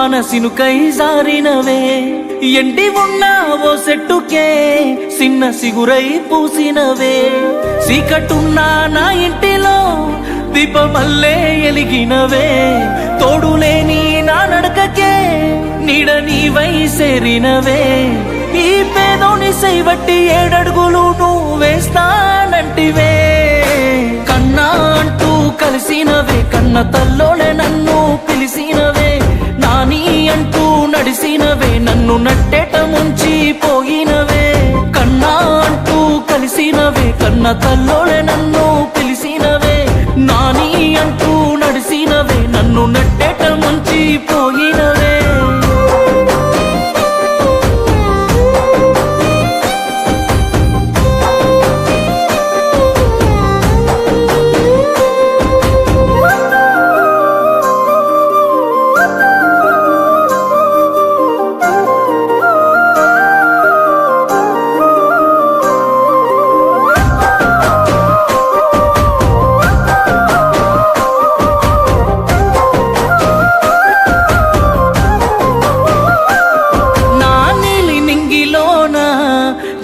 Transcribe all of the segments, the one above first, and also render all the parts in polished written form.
వానసినుకై జారినవే ఎండి ఉన్న ఓ సెట్టుకే చిన్న సిగురై పూసినవే చీకటున్నా నా ఇంటిలో దీపమల్లే ఎలిగినవే తోడులేని నా నడకకే నీడ నీవై సేరినవే ఈ పేదోని సైవట్టి 7 అడుగులు నువ్వు వేస్తానంటివే కన్నా అంటూ కలిసినవే కన్న తల్లోనే నన్ను పిలిసినవే నాని అంటూ నడిసినవే నన్ను నట్టేట ముంచి పోయినవే కన్నా అంటూ కలిసినవే కన్న తల్లోనే నన్ను పిలిసినవే నాని అంటూ నడిసినవే నన్ను నట్టేట ముంచి పోయినవే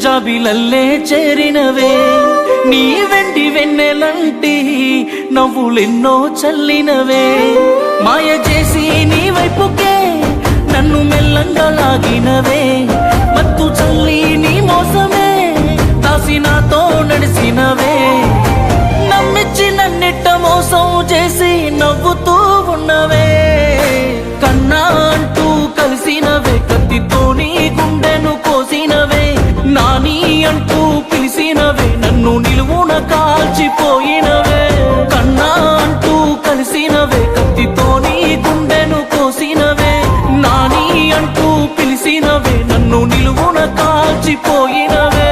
జాబిలల్లే చేరినవే నీ వెండి వెన్నెలంటి నవ్వులెన్నో చల్లినవే మాయ చేసి నీ వైపుకే నన్ను మెల్లంగా లాగినవే మత్తు చల్లి నీ మోసమే దాసి నాతో నడిసినవే నమ్మిచ్చి నన్నిట్ట మోసం చేసి నవ్వుతూ ఉన్నవే కన్నా అంటూ కలిసినవే కత్తితో నీ గుండెను కోసినవే నాని అంటూ పిలిసినవే నన్ను నిలువున కాల్చిపోయినవే కన్నా అంటూ కలిసినవే కత్తితో నీ గుండెను కోసినవే నాని అంటూ పిలిసినవే నన్ను నిలువున కాల్చిపోయినవే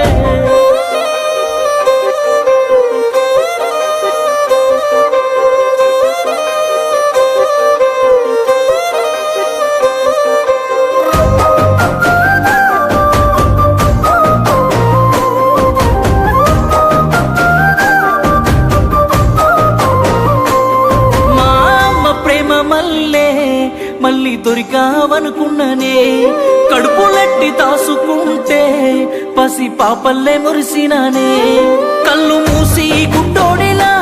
మళ్ళీ దొరికావనుకున్ననే కడుపులెట్టి దాసుకుంటే పసి పాపల్లే మురిసినానే కళ్ళు మూసి గుడ్డోడిలా